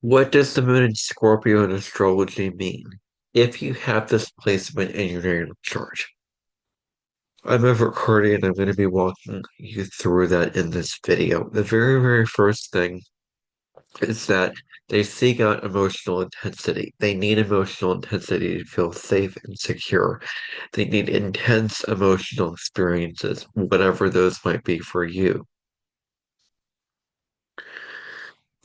What does the moon in Scorpio in astrology mean? If you have this placement in your natal chart, I'm Everett Cardi and I'm going to be walking you through that in this video. The very, very first thing is that they seek out emotional intensity. They need emotional intensity to feel safe and secure. They need intense emotional experiences, whatever those might be for you.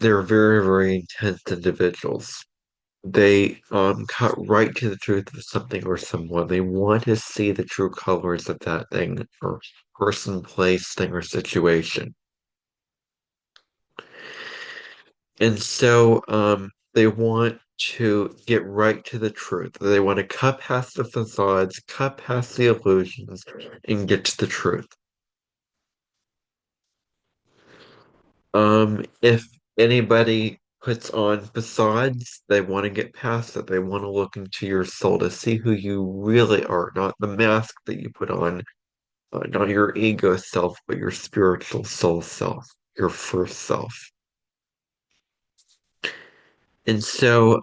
They're very, very intense individuals. They cut right to the truth of something or someone. They want to see the true colors of that thing or person, place, thing, or situation. And so they want to get right to the truth. They want to cut past the facades, cut past the illusions, and get to the truth. If anybody puts on facades, they want to get past it. They want to look into your soul to see who you really are, not the mask that you put on, not your ego self, but your spiritual soul self, your first self. And so,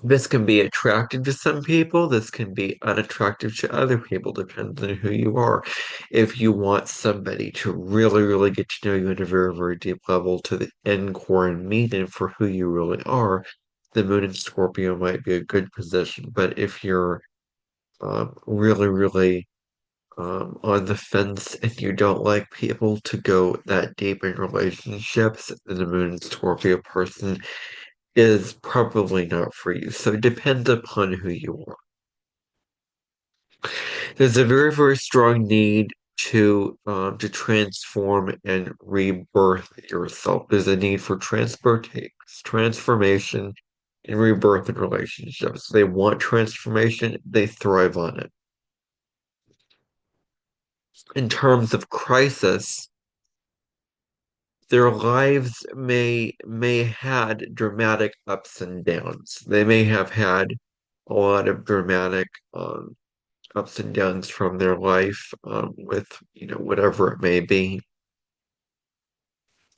this can be attractive to some people. This can be unattractive to other people, depends on who you are. If you want somebody to really, really get to know you at a very, very deep level to the end core and meaning for who you really are, the moon in Scorpio might be a good position. But if you're really, really on the fence and you don't like people to go that deep in relationships, then the moon in Scorpio person is probably not for you. So it depends upon who you are. There's a very, very strong need to transform and rebirth yourself. There's a need for transformation and rebirth in relationships. They want transformation, they thrive on it. In terms of crisis, their lives may had dramatic ups and downs. They may have had a lot of dramatic ups and downs from their life with whatever it may be.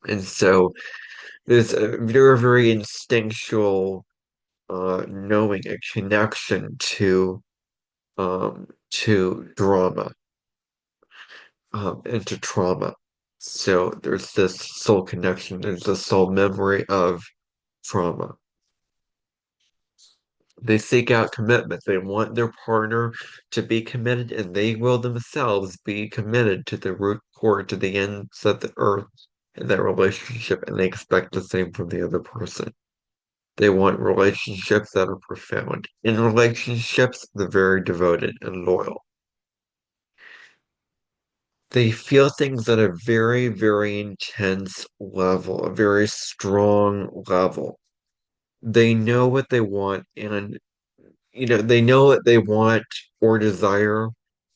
And so there's a very, very instinctual knowing a connection to drama and to trauma. So there's this soul connection, there's this soul memory of trauma. They seek out commitment. They want their partner to be committed, and they will themselves be committed to the root core, to the ends of the earth in that relationship, and they expect the same from the other person. They want relationships that are profound. In relationships, they're very devoted and loyal. They feel things at a very, very intense level, a very strong level. They know what they want, and they know what they want or desire,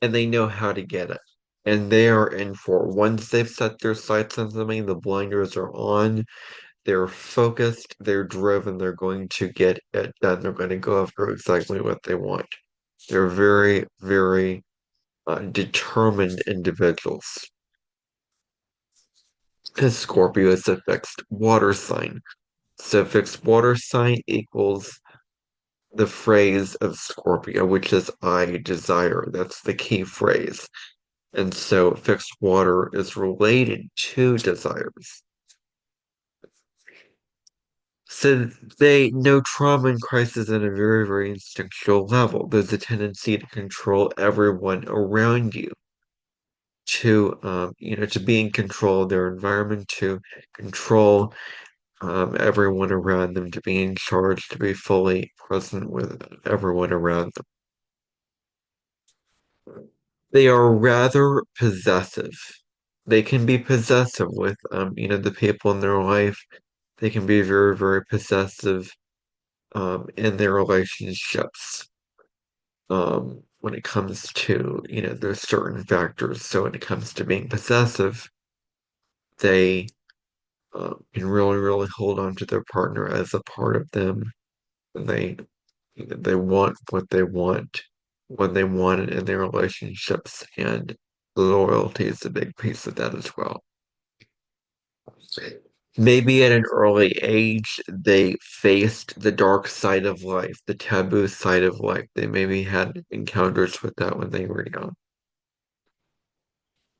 and they know how to get it. And they are in for it. Once they've set their sights on something, the blinders are on, they're focused, they're driven, they're going to get it done. They're going to go after exactly what they want. They're very, very determined individuals. Because Scorpio is a fixed water sign. So fixed water sign equals the phrase of Scorpio, which is I desire. That's the key phrase. And so fixed water is related to desires. So they know trauma and crisis at a very, very instinctual level. There's a tendency to control everyone around you, to be in control of their environment, to control everyone around them, to be in charge, to be fully present with everyone around them. They are rather possessive. They can be possessive with, the people in their life. They can be very, very possessive, in their relationships. When it comes to, there's certain factors. So when it comes to being possessive, they can really, really hold on to their partner as a part of them. And they want what they want when they want it in their relationships, and loyalty is a big piece of that as well. Maybe at an early age, they faced the dark side of life, the taboo side of life. They maybe had encounters with that when they were young.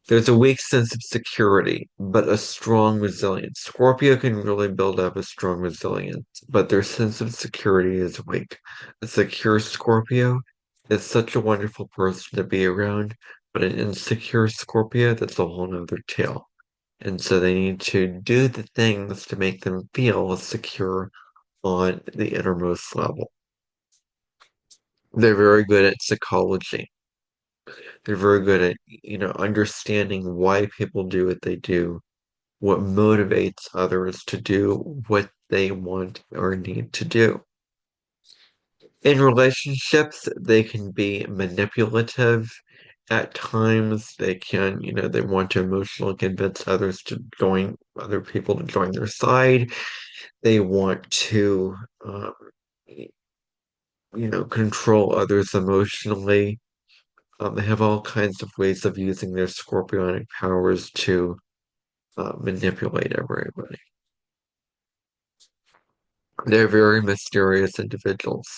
There's a weak sense of security, but a strong resilience. Scorpio can really build up a strong resilience, but their sense of security is weak. A secure Scorpio is such a wonderful person to be around, but an insecure Scorpio, that's a whole nother tale. And so they need to do the things to make them feel secure on the innermost level. They're very good at psychology. They're very good at, understanding why people do what they do, what motivates others to do what they want or need to do. In relationships, they can be manipulative. At times, they can, they want to emotionally convince others to join other people to join their side. They want to, control others emotionally. They have all kinds of ways of using their scorpionic powers to manipulate everybody. They're very mysterious individuals.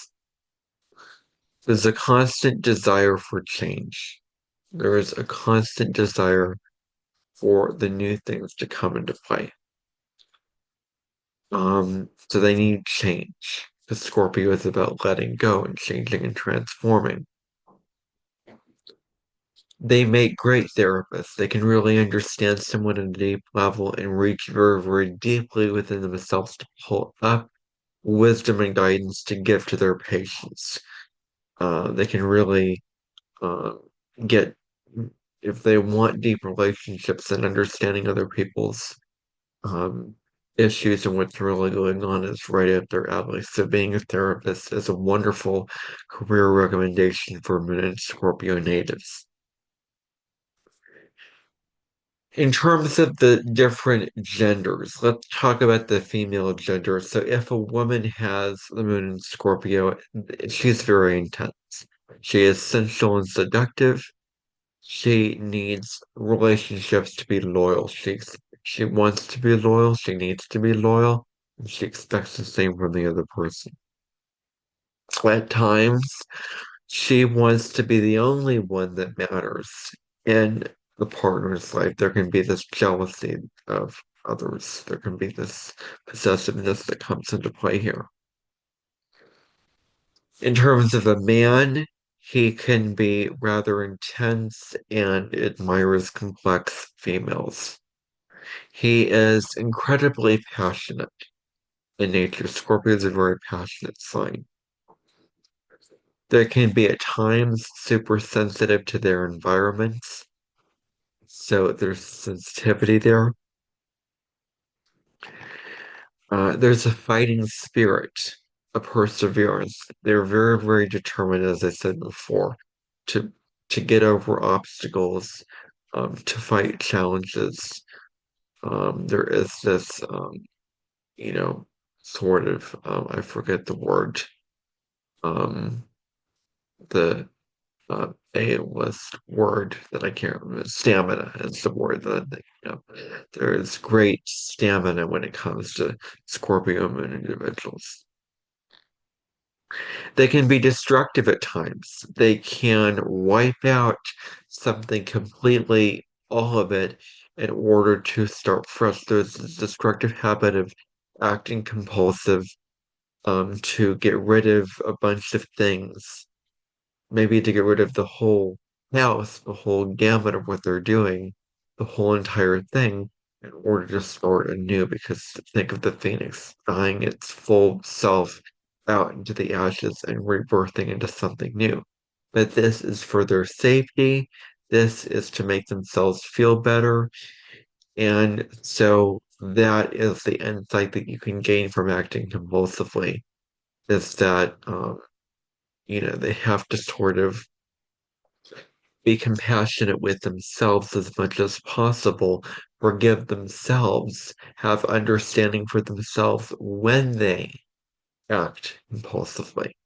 There's a constant desire for change. There is a constant desire for the new things to come into play. So they need change. The Scorpio is about letting go and changing and transforming. They make great therapists. They can really understand someone at a deep level and reach very, very deeply within themselves to pull up wisdom and guidance to give to their patients. They can really uh, get, if they want deep relationships and understanding other people's um, issues and what's really going on is right up their alley. So being a therapist is a wonderful career recommendation for Moon and Scorpio natives. In terms of the different genders, let's talk about the female gender. So if a woman has the moon in Scorpio, she's very intense. She is sensual and seductive. She needs relationships to be loyal. She wants to be loyal. She needs to be loyal. And she expects the same from the other person. At times, she wants to be the only one that matters in the partner's life. There can be this jealousy of others. There can be this possessiveness that comes into play here. In terms of a man, he can be rather intense and admires complex females. He is incredibly passionate in nature. Scorpio is a very passionate sign. They can be at times super sensitive to their environments, so there's sensitivity there. There's a fighting spirit, a perseverance. They're very, very determined, as I said before, to to get over obstacles, to fight challenges. There is this, you know, sort of, I forget the word, um, the A-list word that I can't remember. Stamina is the word that I'm thinking of. There is great stamina when it comes to Scorpio moon individuals. They can be destructive at times. They can wipe out something completely, all of it, in order to start fresh. There's this destructive habit of acting compulsive, to get rid of a bunch of things, maybe to get rid of the whole house, the whole gamut of what they're doing, the whole entire thing, in order to start anew. Because think of the phoenix dying its full self out into the ashes and rebirthing into something new. But this is for their safety. This is to make themselves feel better. And so that is the insight that you can gain from acting compulsively is that, they have to sort of be compassionate with themselves as much as possible, forgive themselves, have understanding for themselves when they act impulsively.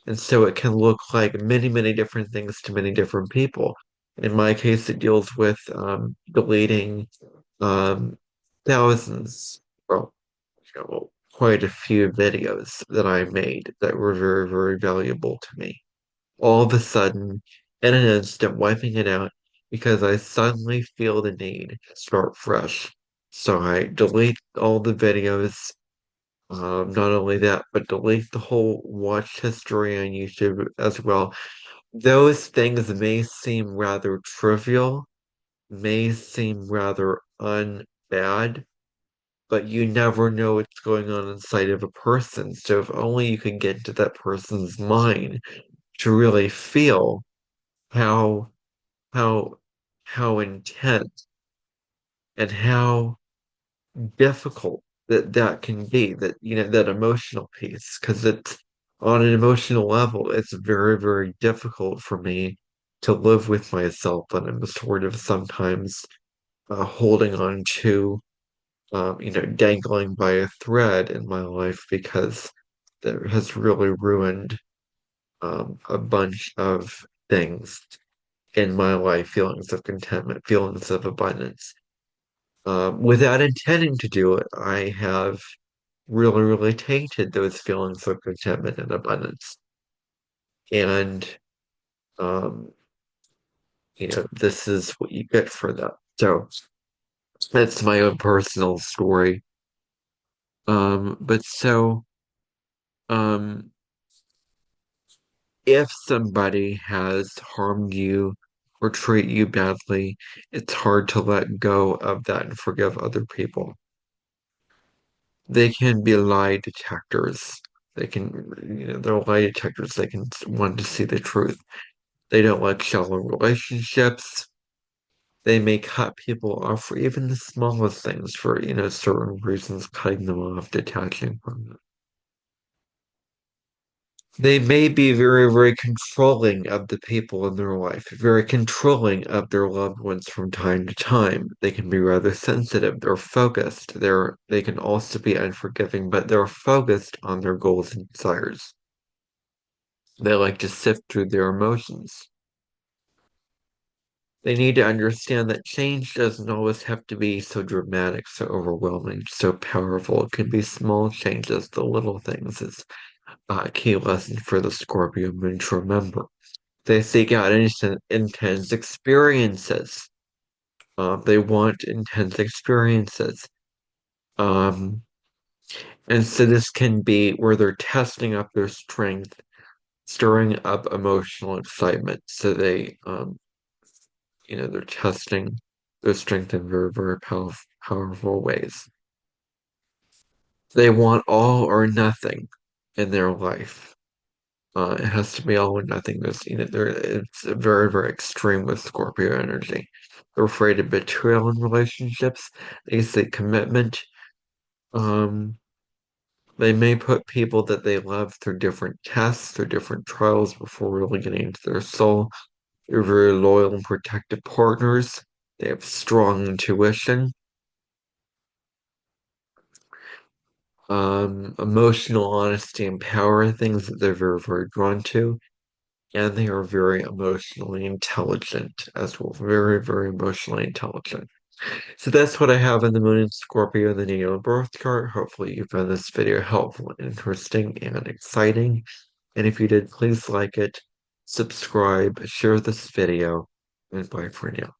And so it can look like many, many different things to many different people. In my case, it deals with deleting um, thousands, well, quite a few videos that I made that were very, very valuable to me. All of a sudden, in an instant, wiping it out because I suddenly feel the need to start fresh. So I delete all the videos. Not only that, but delete the whole watch history on YouTube as well. Those things may seem rather trivial, may seem rather unbad, but you never know what's going on inside of a person. So if only you can get into that person's mind to really feel how how how intense and how difficult that can be, that that emotional piece, because it's on an emotional level, it's very, very difficult for me to live with myself, and I'm sort of sometimes holding on to dangling by a thread in my life because that has really ruined a bunch of things in my life, feelings of contentment, feelings of abundance. Without intending to do it, I have really, really tainted those feelings of contentment and abundance. And, um, this is what you get for that. So that's my own personal story. But so, um, if somebody has harmed you or treat you badly, it's hard to let go of that and forgive other people. They can be lie detectors. They can, they're lie detectors. They can want to see the truth. They don't like shallow relationships. They may cut people off for even the smallest things for, certain reasons, cutting them off, detaching from them. They may be very, very controlling of the people in their life, very controlling of their loved ones from time to time. They can be rather sensitive. They're focused. They can also be unforgiving, but they're focused on their goals and desires. They like to sift through their emotions. They need to understand that change doesn't always have to be so dramatic, so overwhelming, so powerful. It can be small changes, the little things. Is a key lesson for the Scorpio moon to remember. They seek out intense experiences. They want intense experiences. Um, and so this can be where they're testing up their strength, stirring up emotional excitement. So they're testing their strength in very, very powerful ways. They want all or nothing in their life. It has to be all or nothing. It's very, very extreme with Scorpio energy. They're afraid of betrayal in relationships. They seek commitment. Um, they may put people that they love through different tests, through different trials before really getting into their soul. They're very loyal and protective partners. They have strong intuition. Emotional honesty and power are things that they're very, very drawn to. And they are very emotionally intelligent as well. Very, very emotionally intelligent. So that's what I have in the Moon in Scorpio in the natal birth chart. Hopefully you found this video helpful, interesting, and exciting. And if you did, please like it, subscribe, share this video, and bye for now.